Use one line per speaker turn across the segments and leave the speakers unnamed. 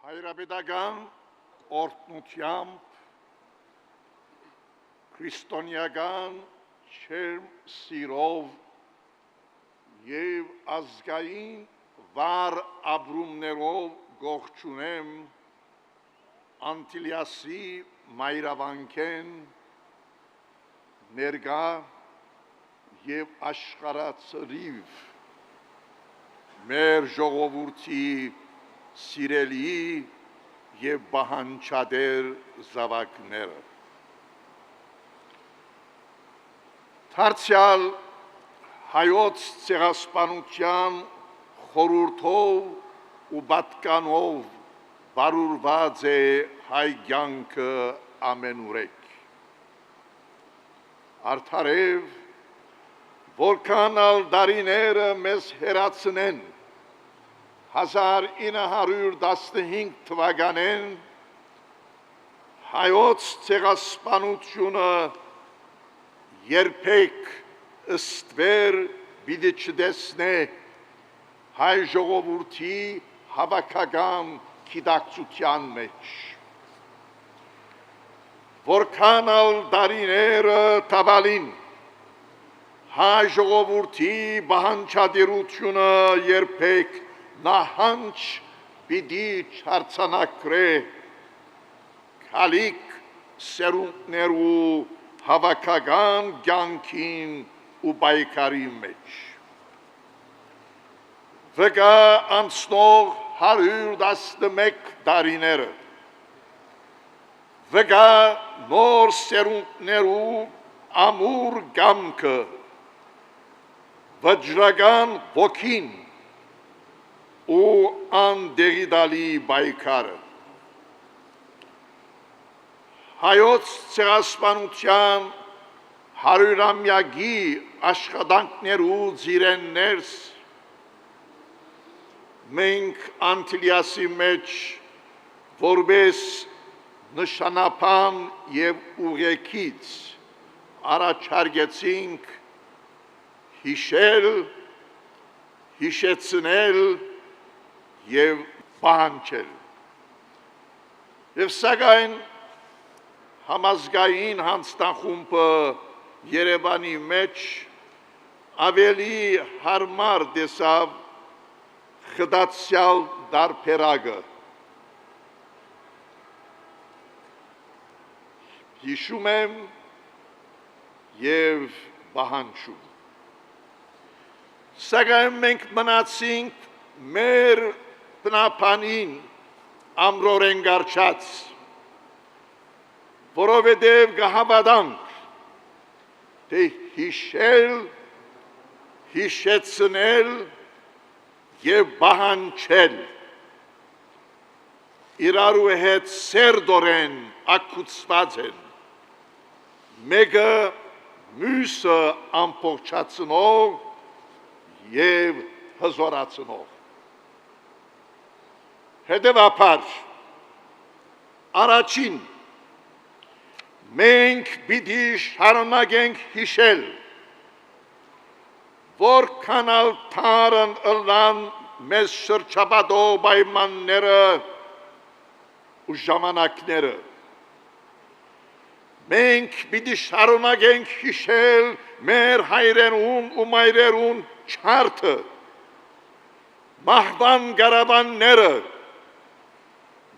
Հայրապետական օրհնությամբ քրիստոնեական չերմ սիրով եւ ազգային վառ ապրումներով գողջունեմ Անտիլիասի մայրավանքեն ներկա եւ աշխարհացրիվ մեր ժողովրդի սիրելի եւ բահանջադեր զավակները Թարցյալ հայոց ցեղասպանության խորհրդով ու պատկանով բարուրված է հայ կյանքը ամենուրեք արդարև որքան ալ դարիները մեզ հերացնեն 1915 թվականին հայոց ցեղասպանությունը երբեք ըստվեր պիտի չտեսնե հայ ժողովրդի հավաքական գիտակցության մեջ որքան ալ դարիները տավալին հայ ժողովրդի բանջարությունը երբեք նահանջ պիտի չարցանակրե քալիք սերունդներու հավաքական կյանքին ու պայքարի մեջ վկա անցնող 111 տարիները վկա նոր սերունդներու ամուր կամքը վճռական ոգին ու անդեղիդալի պայքարը հայոց ցեղասպանության 100-ամյակի աշխատանքներու ծիրեններս մենք Անտիլիասի մեջ որպես նշանապան եւ ուղեկից առաջարկեցինք հիշել, հիշեցնել եւ պահանջել եւ սակայն համազգային հանձնախումբը Երևանի մեջ ավելի հարմար տեսավ խդացյալ դարբերակը հիշում եմ եւ պահանջում սակայն մենք մնացինք մեր բնապանին ամրորեն գարչած որովհետև կհավատանք թե հիշել, հիշեցնել եւ պահանջել իրարու հետ սերտորեն ակուցված են մեկը մյուսը ամբողջացնող եւ հզորացնող հետևաբար առաջին մենք պիտի շարունակենք հիշել որքան ալ թարն ըլլան մեզ շրջապատող պայմանները ու ժամանակները մենք պիտի շարունակենք հիշել մեր հայրերուն ու մայրերուն չարթը մահվան գարավանները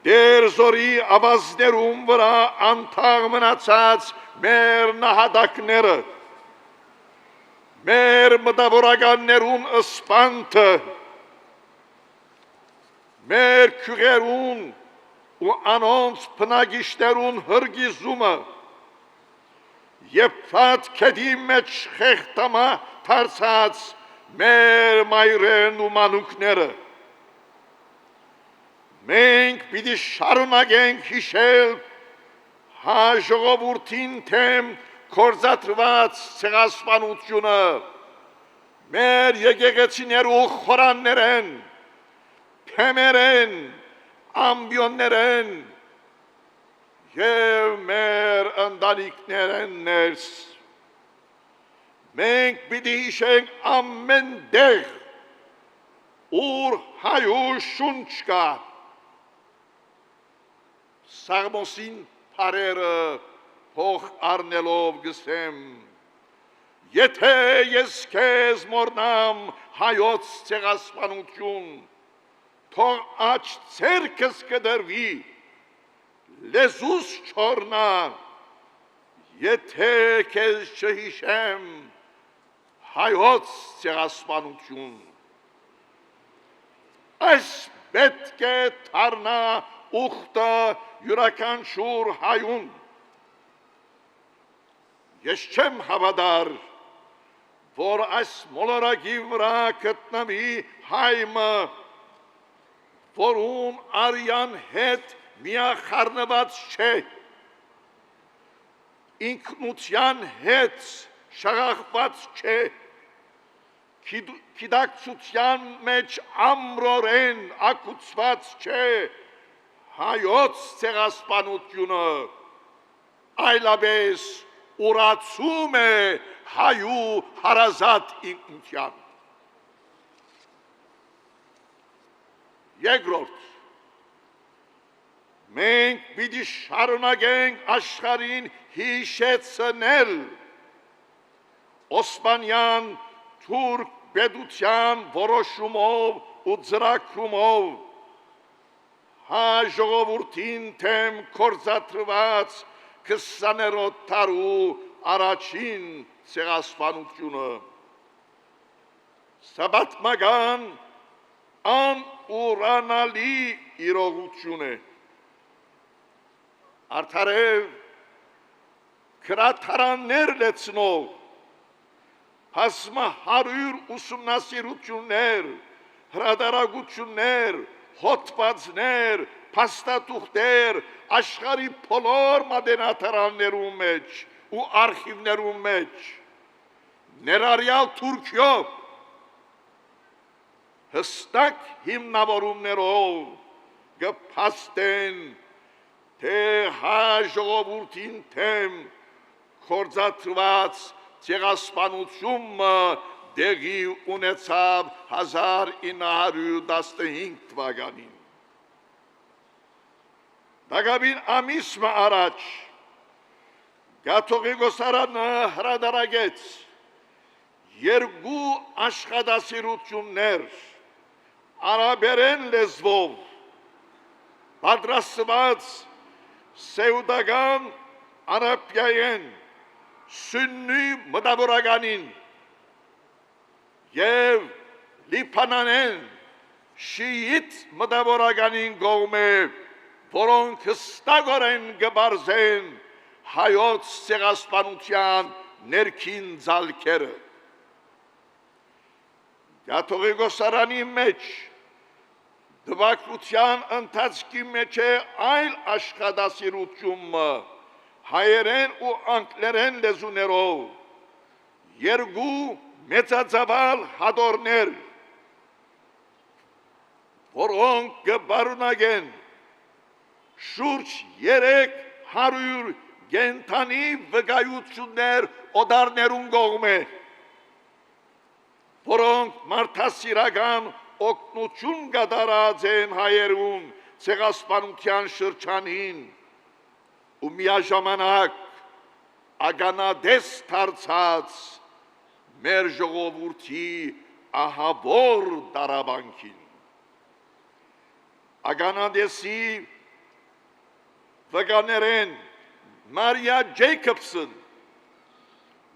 դեր զորի ավազներում վրա անթաղ մնացած մեր նահատակները մեր մտավորականներուն ըսպանթը մեր քյուղերուն ու անոնց բնակիչներուն հրգիզումը եւ ֆատ քեդի մեջ խեղտամա դարձած մեր մայրերն ու մանուկները մենք պիտի շարունակենք հիշել հայ ժողովրդին թեմ կործատրված ցեղասպանությունը մեր եկեղեցիներու խորաններեն թեմերեն ամբիոններեն եւ մեր ընտանիքներեն ներս մենք պիտի հիշենք ամեն տեղ ուր հայու շունչ կա Սաղմոսին պարերը փող առնելով գսեմ, եթե ես քեզ մորնամ հայոց ցեղասպանություն, թող աչ ցերքս կդրվի, լեզուս չորնա, եթե քեզ չհիշեմ հայոց ցեղասպանություն։ Այս պետք է դառնա ուխտը յուրաքանչյուր հայուն։ Ես չեմ հավատար, որ այս մոլորակի վրա գտնվի հայմը, որում արյան հետ միախառնված չէ, ինքնության հետ շաղախված չէ, գիտակցության մեջ ամրորեն ակուցված չէ հայոց ցեղասպանությունը, այլապես ուրացում է հայու հարազատ ինքնության։ Երկրորդ, մենք պիտի շարունակենք աշխարհին հիշեցնել օսմանյան թուրք պետության որոշումով ու ծրագրումով հայ ժողովրդին թեմ կործադրված 20-րդ դարու առաջին ցեղասպանությունը։ Սա պատմական անուրանալի իրողություն է։ Արդարև քրաթարաններ լեցնող հասմահարույր ուսումնասիրություններ, հրատարակություններ, հոդվածներ, փաստաթուղթեր աշխարհի բոլոր մատենադարաններում մեջ ու արխիվներում մեջ, ներառյալ Թուրքիով, հստակ հիմնավորումներով կփաստեն, թե հայ ժողովրդին թեմ կործադրված ցեղասպանությունը դեղի ունեցավ 1915 թվականին։ Դակավին ամիս առաջ Կաթողիկոսարանը հրատարակեց երկու աշխատասիրություններ արաբերեն լեզվով պատրաստված սեուդական արաբիայեն սուննի մտավորականին և լիբանանեն շիիտ մտավորականին կողմէ, որոնք հստակորեն կբարձեն հայոց ցեղասպանության ներքին ձալքերը։ Կաթողիկոսարանի մեջ դվակության ընթացքի մեջ է այլ աշխատասիրությունը հայերեն ու անգլերեն լեզուներով, երկու մեծածավալ հատորներ, որոնք կբարունակեն շուրջ 300 կենդանի վկայություններ օտարներուն կողմէ, որոնք մարդասիրական օգնություն կատարած են հայերուն ցեղասպանության շրջանին ու միաժամանակ ականադես դարձած մեր ժողովրդի ահավոր դարաբանքին։ Ականադեսի վկաներեն Մարիա Ջեյքոբսն,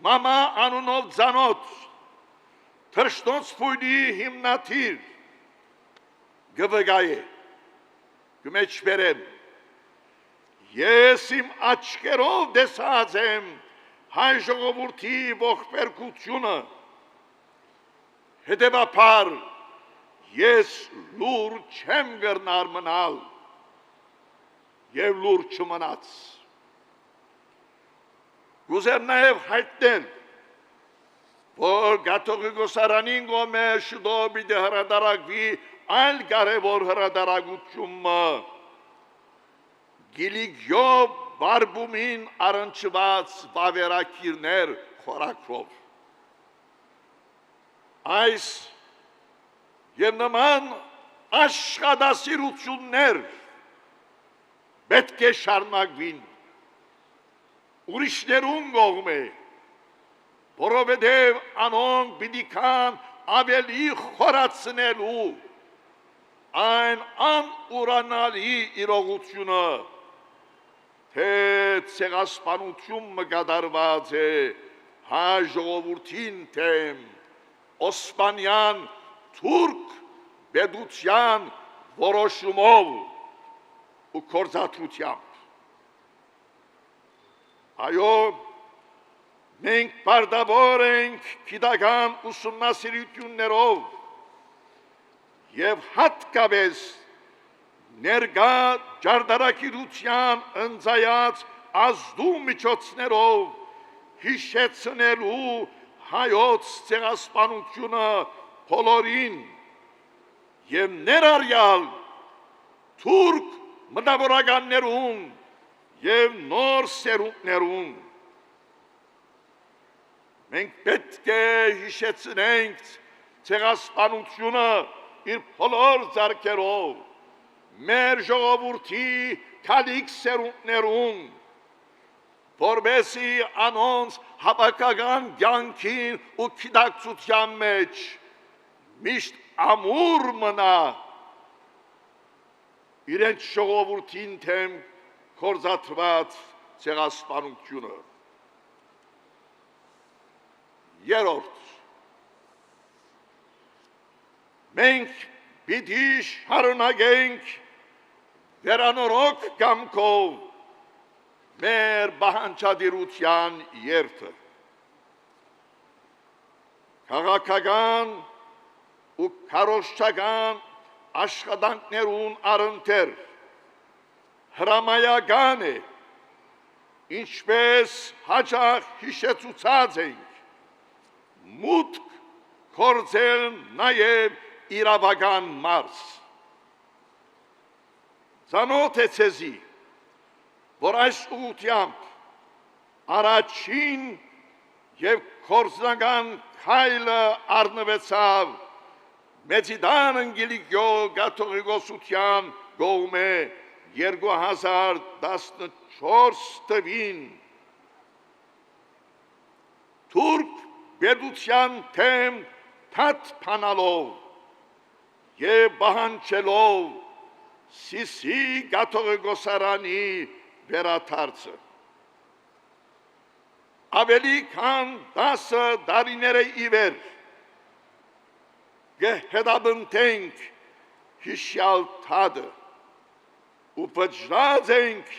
մամա անունով ծանոթ, թրշտոց փույլի հիմնադիր, գվգայ է, գմեջբերեմ, ես իմ աչքերով տեսած եմ հայ ժողովրդի ողբերգությունը, հետևաբար ես լուր չեմ կրնար մնալ և լուր չմնաց։ Կուզեմ նաև հայտնել, որ Կաթողիկոսարանին կողմէ շուտով պիտի հրատարակվի այլ կարևոր հրատարակությունը Գիլիգյո բարբումին առնչված վավերագիրներ խորագրով։ Այս և նման աշխատասիրություններ պետք է շարունակվին ուրիշներուն կողմէ, որովհետև անոնք պիտի կան ավելի խորացնելու այն անուրանալի իրողությունը, թե ցեղասպանություն մկադարված է հայ ժողովրդին թեմ օսմանյան թուրք պետության որոշումով ու կորզաթությամբ։ Այո, մենք պարտավոր ենք գիտական ուսումնասիրություններով և հատկապես ներկա ճարտարագիտության ընծայած ազդու միջոցներով հիշեցնելու հայոց ցեղասպանությունը բոլորին և ներառյալ թուրք մտավորականներուն և նոր սերունդներուն։ Մենք պետք է հիշեցնենք ցեղասպանությունը իր բոլոր ձեռքերով մեր ժողովրդի քալիք սերունդներուն, որպեսզի անոնց հավաքական կյանքին ու գիտակցության մեջ միշտ ամուր մնա իրենց ժողովրդին թեմ կորզաթված ցեղասպանությունը։ Երրորդ, մենք պիտի շարունակենք վերանորոգ կամքով մեր պահանջատիրության երթը։ Քաղաքական ու քարոզչական աշխատանքներուն առընթեր հրամայական է, ինչպես հաճախ հիշեցուցած ենք, մուտք գործել նաև իրավական մարզ։ Ծանոթ է ցեզի, որ այս ուղղությամբ առաջին և գործնական քայլը առնվեցավ Մեծիդան Անգելիկյո կաթողիկոսության կողմէ 2014 թվին թուրք պետության թեմ թափանալով և պահանջելով Սիսի կաթողիկոսարանի վերադարձը։ Ավելի քան 10 տարիներ ի վեր կհետապնդենք հիշյալ թադը ու պտժած ենք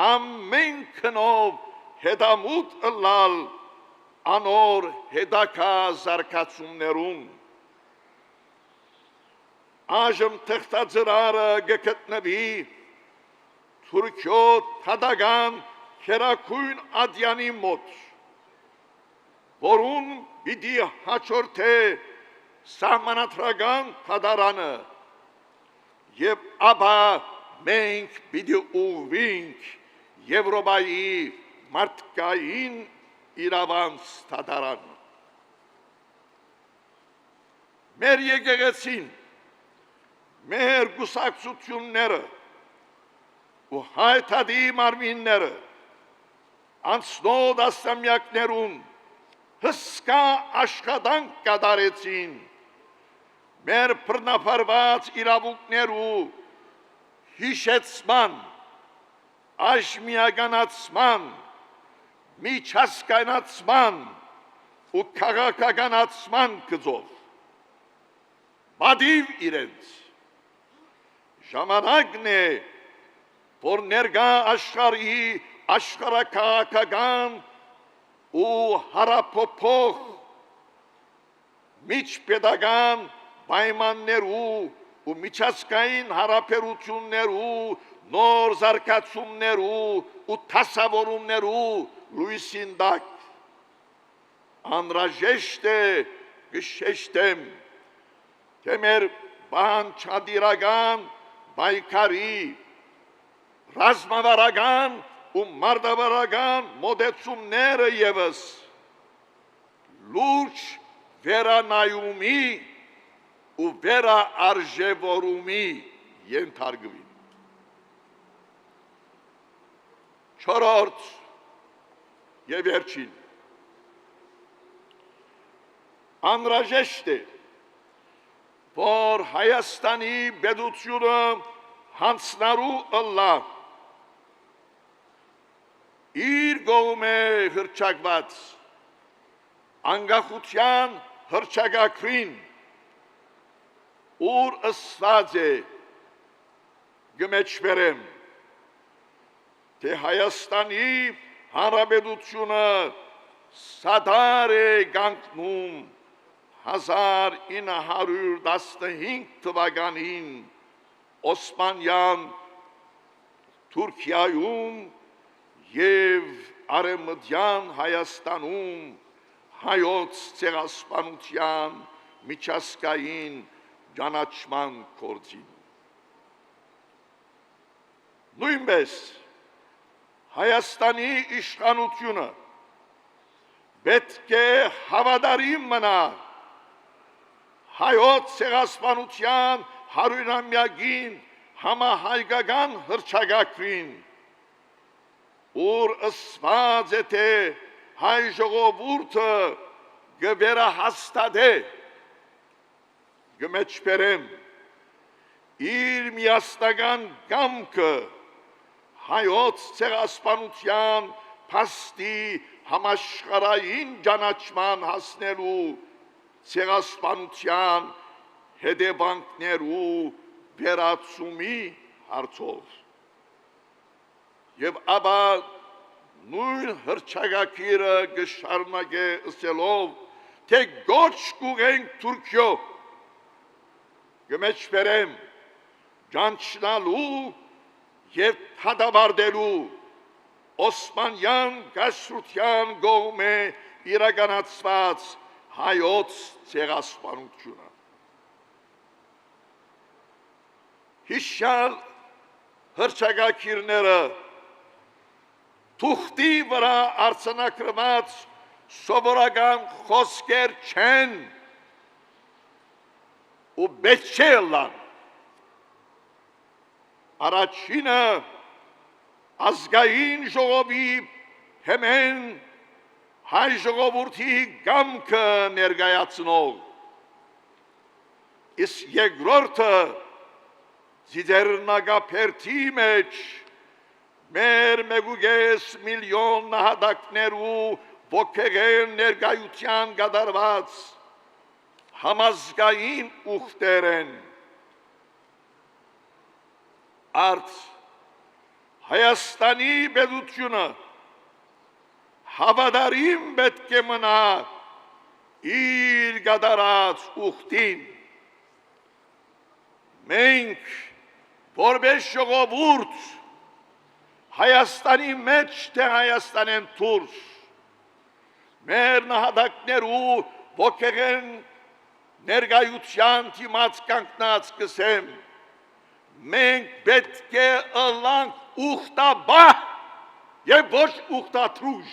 ամեն քնով հետամուտ ըլլալ անոր հետակա զարգացումներուն։ Այժմ թղթածրարը կգտնվի Թուրքիո թադական Քերակույն ադյանի մոտ, որուն պիտի հաջորդե սահմանադրական թադարանը և ապա մենք պիտի ուղղվենք Եվրոպայի մարդկային իրավանց թադարան։ Մեր եկեղեցին, մեր կուսակցությունները ու հայ թադի մարմինները անցնող տասնամյակներուն հսկա աշխատանք կատարեցին մեր բռնապարված իրավունքներու հիշեցման, աշխմիականացման, միջազգայնացման ու քաղաքականացման գծով։ Բադիվ իրենց։ Ժամանակն է, որ ներկա աշխարհի աշխարհաքաղաքական ու հարափոփող միջպետական պայմաններու ու միջազգային հարաբերություններու նոր զարգացումներու ու դասավորումներու լույսին տակ անհրաժեշտ է կշեշտեմ, թե մեր բանջարական պայքարի ռազմավարական ու մարդավարական մոտեցումները ևս լուրջ վերանայումի ու վերաարժևորումի ենթարկվին։ Չորրորդ եւ վերջին անհրաժեշտ է, որ Հայաստանի պետությունը հանձնարու ըլլա իր կողմէ հռչակված անկախության հռչակագրին, ուր ըսված է գմեջբերեմ, թե Հայաստանի Հանրապետությունը սադար է կանգնում 1915 թվականին Օսմանյան Թուրքիայում և Արևմտյան Հայաստանում հայոց ցեղասպանության միջազգային ճանաչման գործին։ Նույնպես Հայաստանի իշխանությունը պետք է հավատարիմ մնա հայոց ցեղասպանության 100-ամյակին համահայկական հռչակագրին, ուր ըսված է, թե հայ ժողովուրդը կվերահաստատե, կմեջբերեմ իր միասնական կամքը հայոց ցեղասպանության փաստի համաշխարհային ճանաչման հասնելու ցեղասպանության հետևանքներու վերացումի հարցով եւ ապա նույն հռչակագիրը կշարունակե ըսելով, թե գոչ կուղենք Թուրքիո, կմեջբերեմ ճանչնալու եւ հադավարտելու Օսմանյան կայսրության կողմէ իրականացված հայոց ցեղասպանությունը։ Հիշյալ հռչակագիրները թուղթի վրա արձանագրված սովորական խոսքեր չեն ու պետք չէ լան։ Առաջինը ազգային ժողովի հեմեն հայ ժողովրդի կամքը ներկայացնող, իսկ երկրորդը ձիձեռնագափերթի մեջ մեր 1.5 միլիոն նահատակներու ոգեղեն ներկայության կատարված համազգային ուխտեր են։ Արդ Հայաստանի պետությունը հավատարիմ պետք է մնա իր կատարած ուխտին։ Մենք որպես ժողովուրդ Հայաստանի մեջ թե Հայաստանեն դուրս մեր նահատակներու ոգեղեն ներկայության դիմաց կանգնած կսեմ, մենք պետք է ըլլանք ուխտաբահ եւ ոչ ուխտաթրուժ։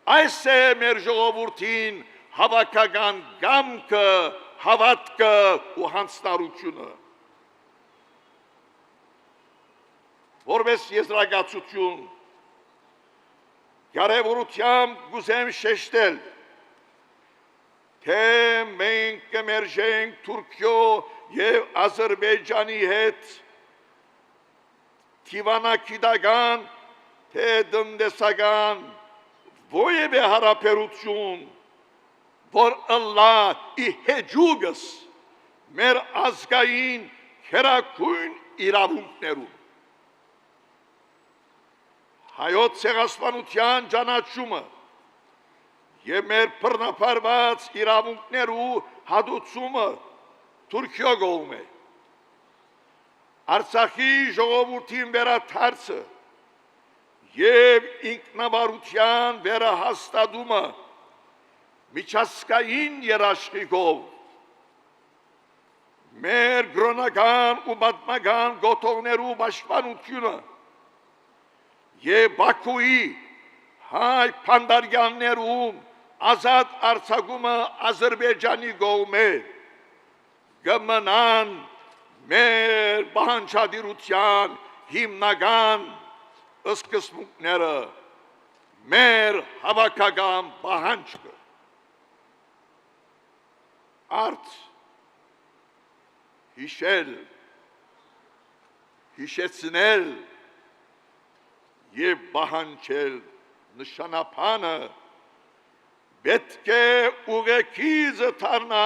Այս է մեր ժողովրդին հավաքական կամքը, հավատքը ու հանձնարարությունը։ Որպես եզրակացություն կարևորությամբ կուզեմ շեշտել, թե մենք կմերժենք Թուրքիո և Ադրբեջանի հետ թիվանագիտական, թե տնտեսական որևէ հարաբերություն, որ ըլլա ի հեջուկս մեր ազգային գերագույն իրավունքներում։ Հայոց ցեղասպանության ճանաչումը եւ մեր բռնապարված իրավունքներու հատուցումը Թուրքիո կողմ է։ Արցախի ժողովրդին վերադարձը եւ ինքնավարության վերահաստատումը միջազգային երաշխիքով մեր կրոնական ու պատմական գոթողներու պաշտպանությունը եւ Բաքուի հայ փանդարյաններում ազատ արձակումը Ադրբեջանի կողմէ կմնան մեր պահանջատիրության հիմնական սկզբունքները, մեր հավաքական պահանջը։ Արդ հիշել, հիշեցնել և պահանջել նշանապանը պետք է ուղեկիցը դառնա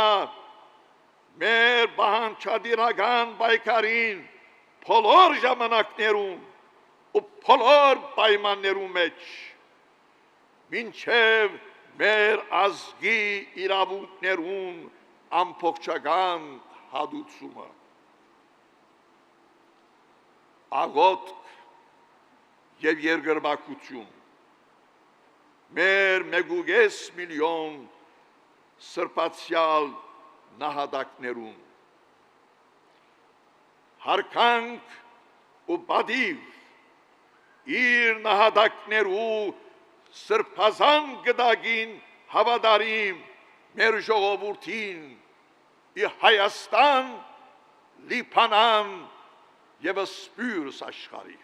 մեր պահանջադիրական պայքարին բոլոր ժամանակներում ու բոլոր պայմաններում մեջ, մինչև մեր ազգի իրավունքներուն ամբողջական հատուցումը։ Աղոթք և երկրպագություն մեր 1.5 միլիոն սրբացյալ նահատակներուն, հարկանք ու պատիվ իր նահատակներու սրբազան գդագին հավատարիմ մեր ժողովրդին ի Հայաստան, Լիբանան և Սփյուռս աշխարհի։